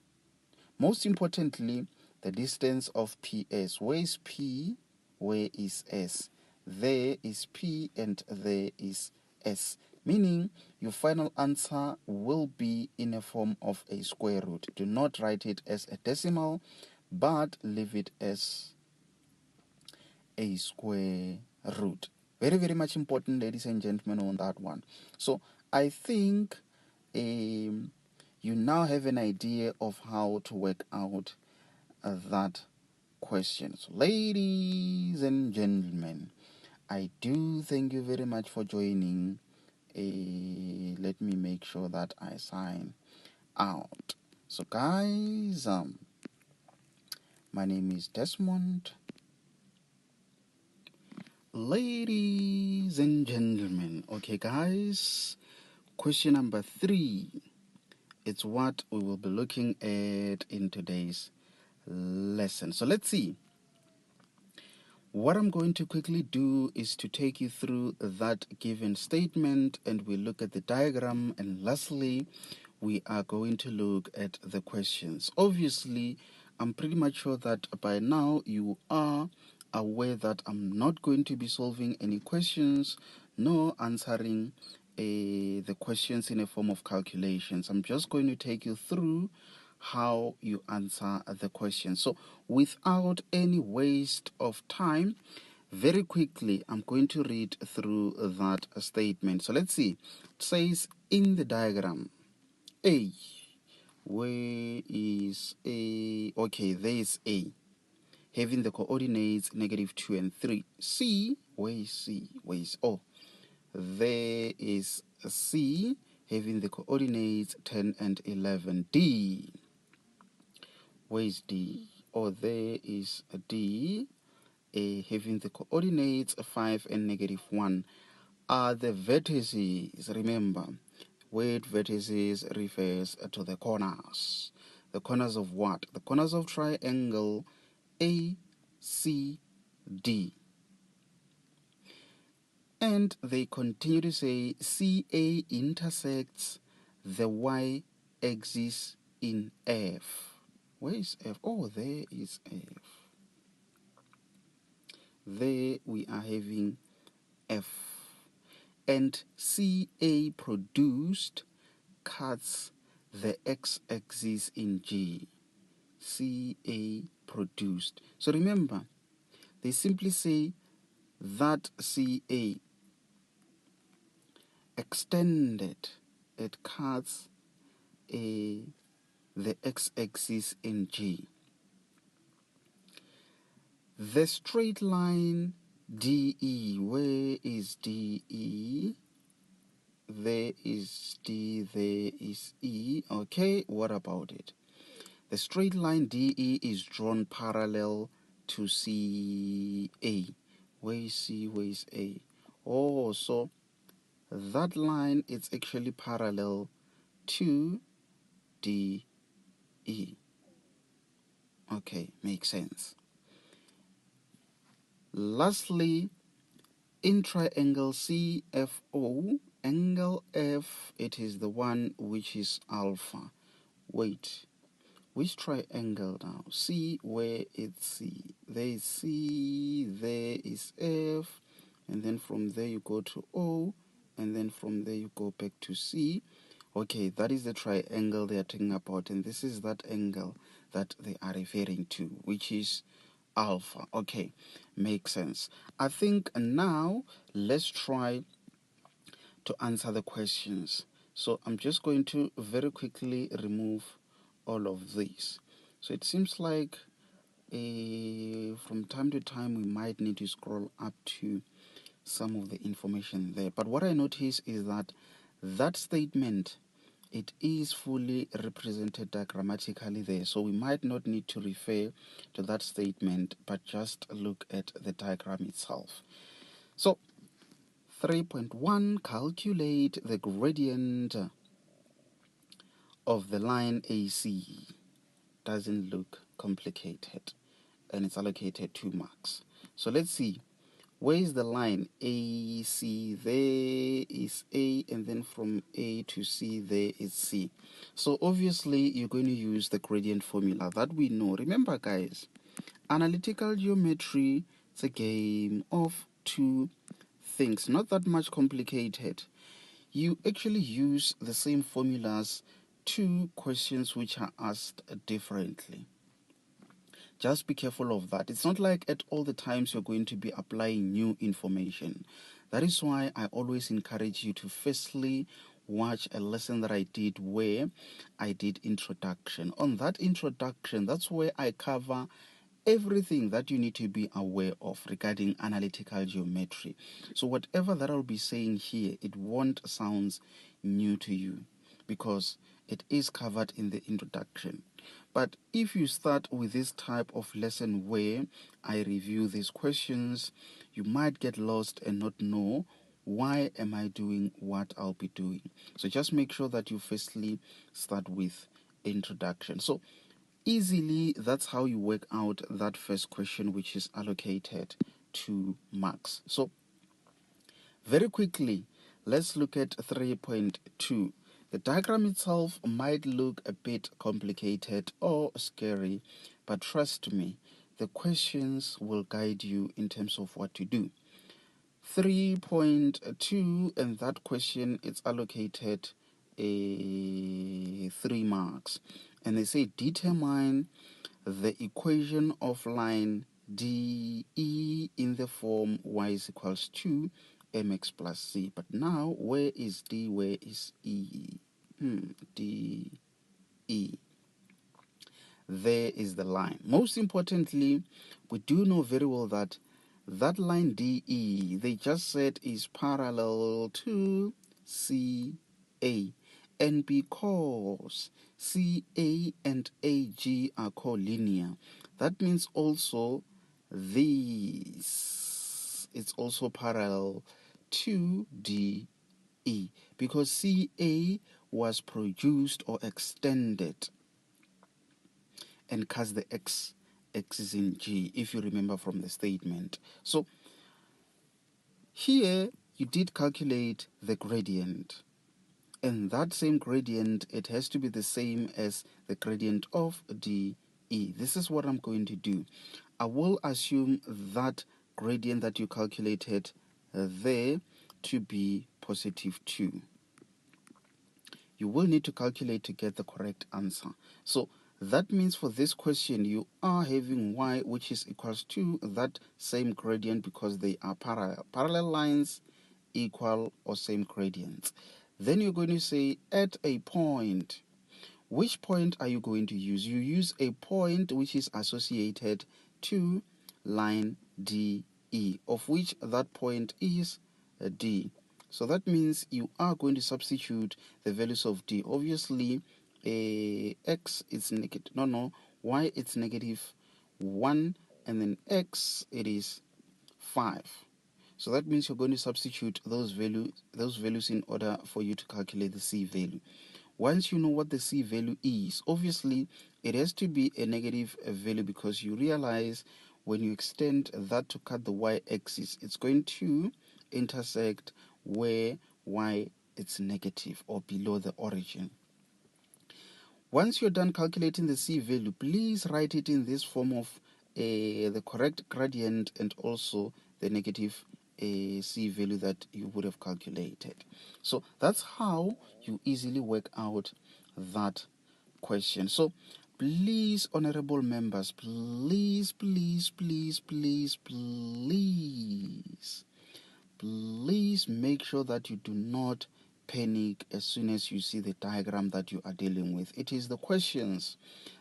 Most importantly, the distance of PS. Where is P? Where is S? There is P and there is S. Meaning your final answer will be in a form of a square root. Do not write it as a decimal, but leave it as a square root. Very, very much important, ladies and gentlemen, on that one. So I think you now have an idea of how to work out that question. So, ladies and gentlemen, I do thank you very much for joining. Let me make sure that I sign out. So, guys, my name is Desmond. Ladies and gentlemen, okay, guys, question number 3. It's what we will be looking at in today's lesson. So let's see. What I'm going to quickly do is to take you through that given statement, and we look at the diagram, and lastly we are going to look at the questions. Obviously, I'm pretty much sure that by now you are aware that I'm not going to be solving any questions nor answering the questions in a form of calculations. I'm just going to take you through how you answer the question. So without any waste of time, very quickly I'm going to read through that statement. So let's see. It says in the diagram, A, where is A? Okay, there is A, having the coordinates -2 and 3. C, where is C? Where is O? There is C, having the coordinates 10 and 11. D, where is D? Oh, there is a D, having the coordinates 5 and -1. Are the vertices, remember, word vertices refers to the corners. The corners of what? The corners of triangle ACD. And they continue to say CA intersects the y-axis in F. Where is F? Oh, there is F. There we are having F. And CA produced cuts the x-axis in G. CA produced. So remember, they simply say that CA extended, it cuts the x-axis in G. The straight line DE, where is DE? There is D, there is E. Okay, what about it? The straight line DE is drawn parallel to CA. Where is C? Where is A? Oh, so that line is actually parallel to DE. Okay, makes sense. Lastly, in triangle CFO, angle F, it is the one which is alpha. Wait, which triangle now? C, where it's C. There is C, there is F, and then from there you go to O, and then from there you go back to C. Okay, that is the triangle they are talking about, and this is that angle that they are referring to, which is alpha. Okay, makes sense. I think now let's try to answer the questions. So I'm just going to very quickly remove all of these. So it seems like from time to time we might need to scroll up to some of the information there. But what I notice is that that statement, it is fully represented diagrammatically there. So we might not need to refer to that statement, but just look at the diagram itself. So 3.1, calculate the gradient of the line AC. Doesn't look complicated, and it's allocated 2 marks. So let's see. Where is the line AC? There is A, and then from A to C, there is C. So obviously, you're going to use the gradient formula that we know. Remember, guys, analytical geometry, it's a game of 2 things, not that much complicated. You actually use the same formulas to questions which are asked differently. Just be careful of that. It's not like at all the times you're going to be applying new information. That is why I always encourage you to firstly watch a lesson that I did where I did introduction. On that introduction, that's where I cover everything that you need to be aware of regarding analytical geometry. So whatever that I'll be saying here, it won't sound new to you because it is covered in the introduction. But if you start with this type of lesson where I review these questions, you might get lost and not know why am I doing what I'll be doing. So just make sure that you firstly start with introduction. So easily, that's how you work out that first question, which is allocated 2 marks. So very quickly, let's look at 3.2. The diagram itself might look a bit complicated or scary, but trust me, the questions will guide you in terms of what to do. 3.2, and that question, it's allocated 3 marks. And they say determine the equation of line DE in the form y is equals to mx plus c. But now, where is D, where is E? D, E. There is the line. Most importantly, we do know very well that that line DE, they just said is parallel to CA. And because CA and AG are collinear, that means also this, it's also parallel to DE, because CA was produced or extended and cast the x is in G, if you remember from the statement. So here you did calculate the gradient, and that same gradient, it has to be the same as the gradient of DE. This is what I'm going to do. I will assume that gradient that you calculated there to be positive 2. You will need to calculate to get the correct answer. So that means for this question, you are having y, which is equals to that same gradient because they are parallel. Parallel lines equal or same gradients. Then you're going to say at a point. Which point are you going to use? You use a point which is associated to line DE, of which that point is D. So that means you are going to substitute the values of D. Obviously, x is negative. Y it's negative 1, and then x it is 5. So that means you're going to substitute those values in order for you to calculate the C value. Once you know what the C value is, obviously it has to be a negative value because you realize when you extend that to cut the y-axis, it's going to intersect where y it's negative or below the origin. Once you're done calculating the C value, please write it in this form of the correct gradient and also the negative C value that you would have calculated. So that's how you easily work out that question. So please, honorable members, please make sure that you do not panic as soon as you see the diagram that you are dealing with. It is the questions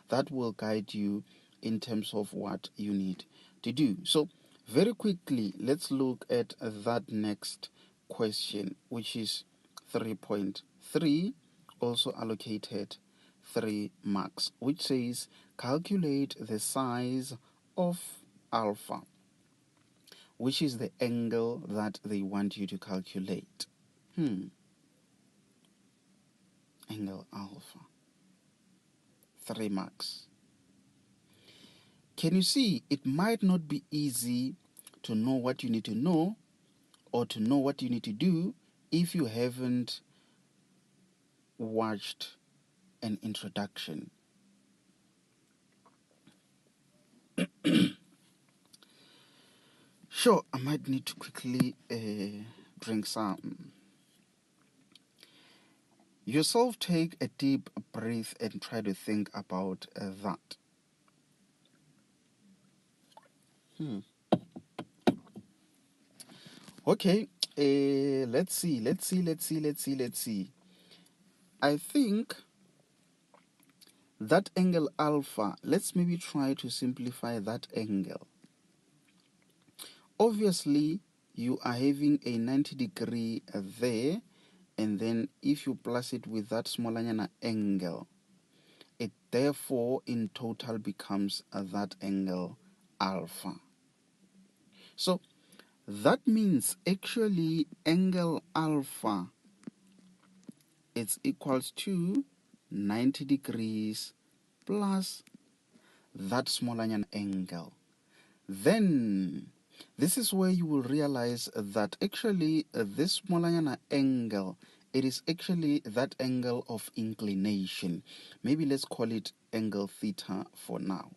that will guide you in terms of what you need to do. So very quickly, let's look at that next question, which is 3.3, also allocated 3 marks, which says calculate the size of alpha, which is the angle that they want you to calculate. Angle alpha. 3 marks. can you see it might not be easy to know what you need to know or to know what you need to do if you haven't watched an introduction. Sure, I might need to quickly drink some. Yourself take a deep breath and try to think about that. Okay, let's see. I think that angle alpha, let's maybe try to simplify that angle. Obviously, you are having a 90-degree there, and then if you plus it with that smaller angle, it therefore in total becomes that angle alpha. So that means actually angle alpha is equals to 90 degrees plus that smaller angle. Then this is where you will realize that actually this smaller angle, it is actually that angle of inclination. Maybe let's call it angle theta for now.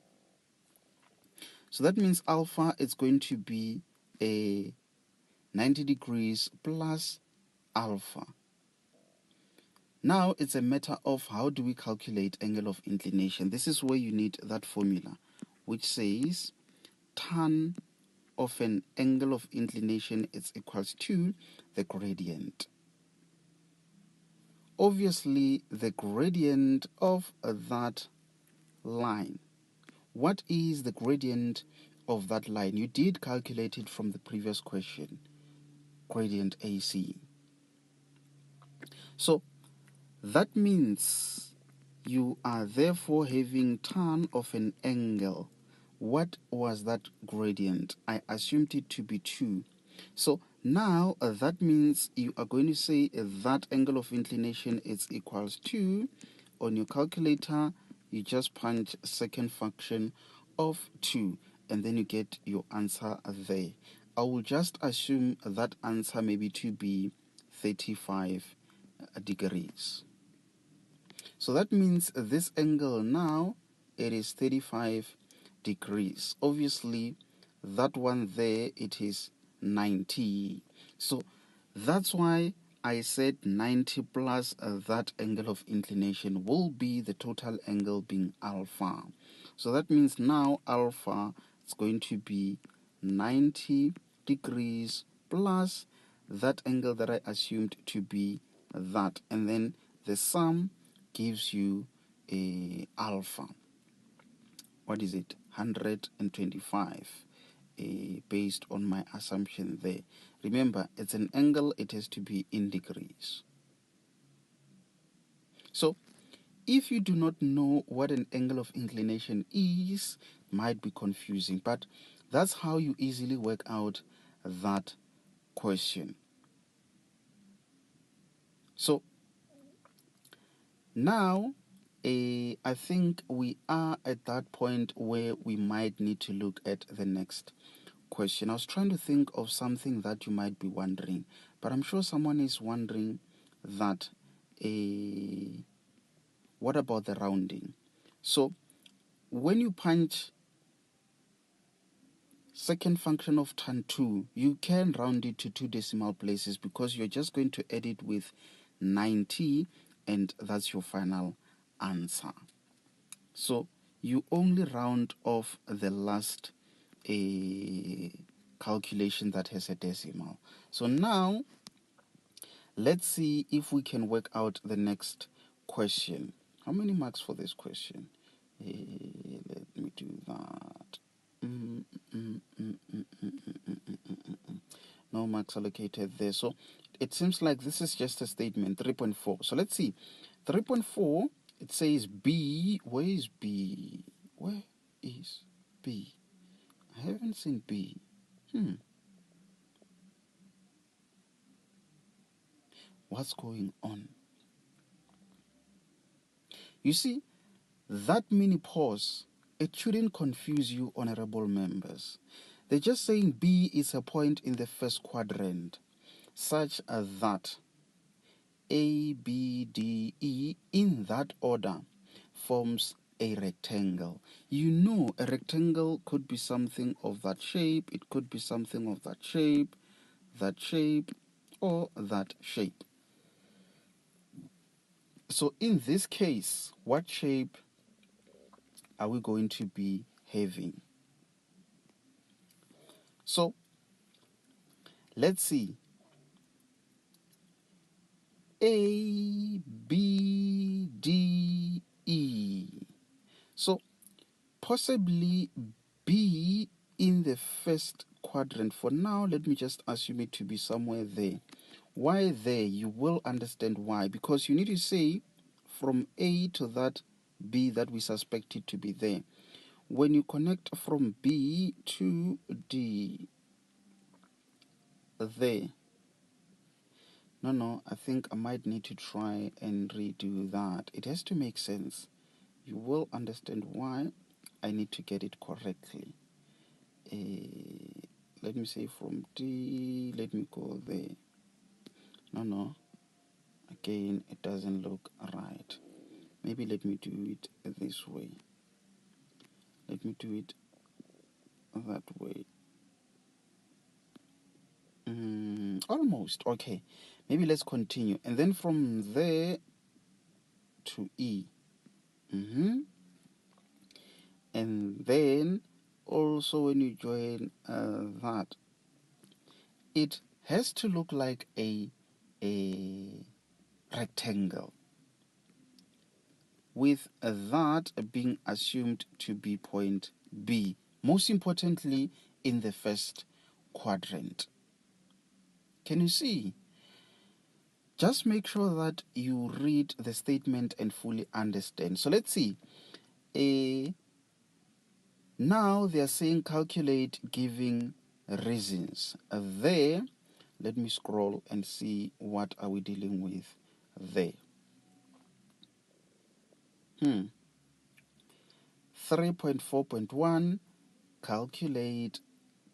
So that means alpha is going to be a 90 degrees plus alpha. Now it's a matter of how do we calculate angle of inclination. This is where you need that formula, which says tan of an angle of inclination is equals to the gradient. Obviously, the gradient of that line. What is the gradient of that line? You did calculate it from the previous question, gradient AC. So that means you are therefore having tan of an angle. What was that gradient? I assumed it to be 2. So now that means you are going to say that angle of inclination is equals to, on your calculator, you just punch second function of 2 and then you get your answer there. I will just assume that answer maybe to be 35 degrees. So that means this angle now, it is 35 degrees. Obviously, that one there, it is 90. So that's why I said 90 plus that angle of inclination will be the total angle being alpha. So that means now alpha is going to be 90 degrees plus that angle that I assumed to be that. And then the sum gives you a alpha. What is it? 125. Based on my assumption there. Remember, it's an angle, it has to be in degrees. So, if you do not know what an angle of inclination is, it might be confusing, but that's how you easily work out that question. So, now, I think we are at that point where we might need to look at the next question. I was trying to think of something that you might be wondering, but I'm sure someone is wondering that what about the rounding? So when you punch second function of tan 2, you can round it to 2 decimal places because you're just going to add it with 90 and that's your final answer. So you only round off the last calculation that has a decimal. So now let's see if we can work out the next question. How many marks for this question? Let me do that. No marks allocated there. So it seems like this is just a statement, 3.4. So let's see. 3.4, it says B. Where is B? Where is B? I haven't seen B. What's going on? You see, that mini pause it shouldn't confuse you, honorable members. They're just saying B is a point in the first quadrant, such that A, B, D, E, in that order, forms a rectangle. You know, a rectangle could be something of that shape, it could be something of that shape, or that shape. So in this case, what shape are we going to be having? So let's see. A, B, D, E. So possibly B in the first quadrant. For now, let me just assume it to be somewhere there. Why there? You will understand why. Because you need to say from A to that B that we suspect it to be there. When you connect from B to D, there. No, I think I might need to try and redo that. It has to make sense. You will understand why I need to get it correctly. Let me say from D, let me go there. No, again, it doesn't look right. Maybe let me do it this way. Let me do it that way. Almost, okay. Maybe let's continue. And then from there to E. And then also when you join that, it has to look like a rectangle, with that being assumed to be point B, most importantly in the first quadrant. Can you see? Just make sure that you read the statement and fully understand. So let's see. Now they are saying calculate giving reasons. There, let me scroll and see what are we dealing with there. 3.4.1, calculate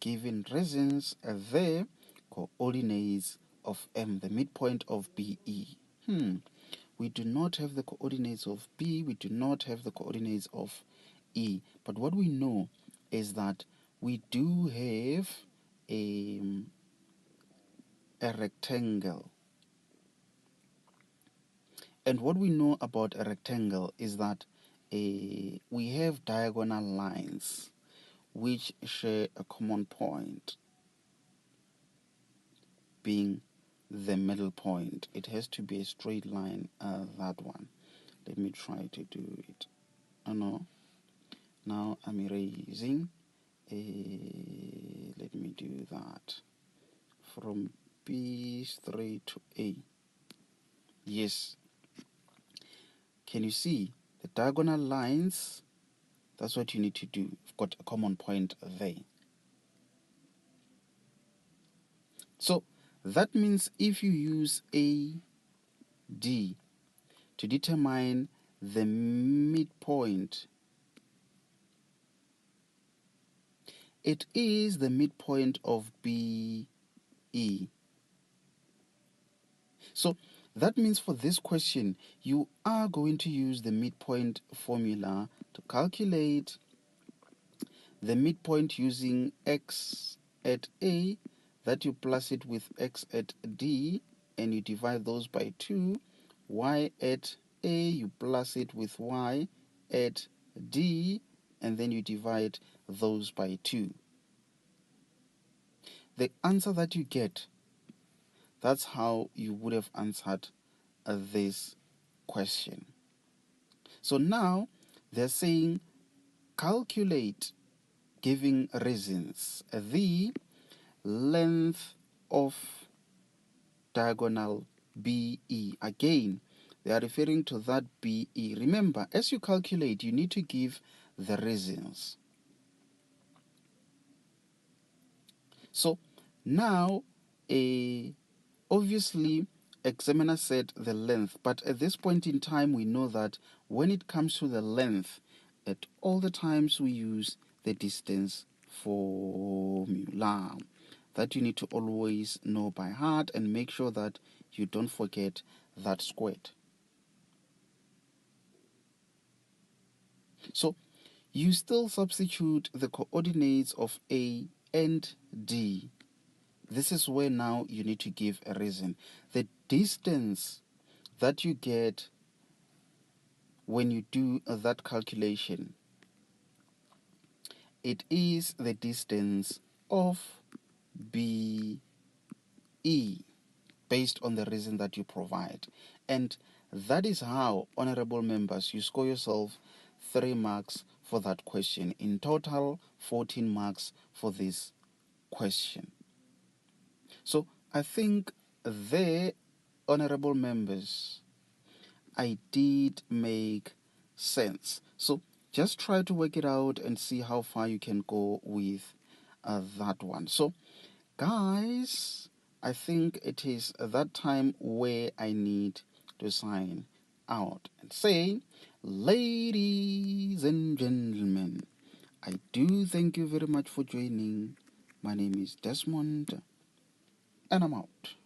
given reasons. There, coordinates of M, the midpoint of BE. We do not have the coordinates of B, we do not have the coordinates of E. But what we know is that we do have a rectangle. And what we know about a rectangle is that we have diagonal lines which share a common point, being the middle point. It has to be a straight line, that one. Let me try to do it. No. Now I'm erasing. Let me do that. From B straight to A. Yes. Can you see the diagonal lines? That's what you need to do. You've got a common point there. So that means if you use AD to determine the midpoint, it is the midpoint of BE. So that means for this question, you are going to use the midpoint formula to calculate the midpoint using x at A, that you plus it with x at D, and you divide those by 2. Y at A, you plus it with y at D, and then you divide those by 2. The answer that you get, that's how you would have answered this question. So now they're saying calculate, giving reasons, the length of diagonal BE. Again, they are referring to that BE. Remember, as you calculate, you need to give the reasons. So now, obviously, examiner said the length, but at this point in time, we know that when it comes to the length, at all the times we use the distance formula that you need to always know by heart, and make sure that you don't forget that squared. So you still substitute the coordinates of A and D. This is where now you need to give a reason. The distance that you get when you do that calculation, it is the distance of BE, based on the reason that you provide. And that is how, honorable members, you score yourself 3 marks for that question. In total, 14 marks for this question. So I think there, honorable members, I did make sense. So just try to work it out and see how far you can go with that one. So guys, I think it is that time where I need to sign out and say, ladies and gentlemen, I do thank you very much for joining. My name is Desmond, and I'm out.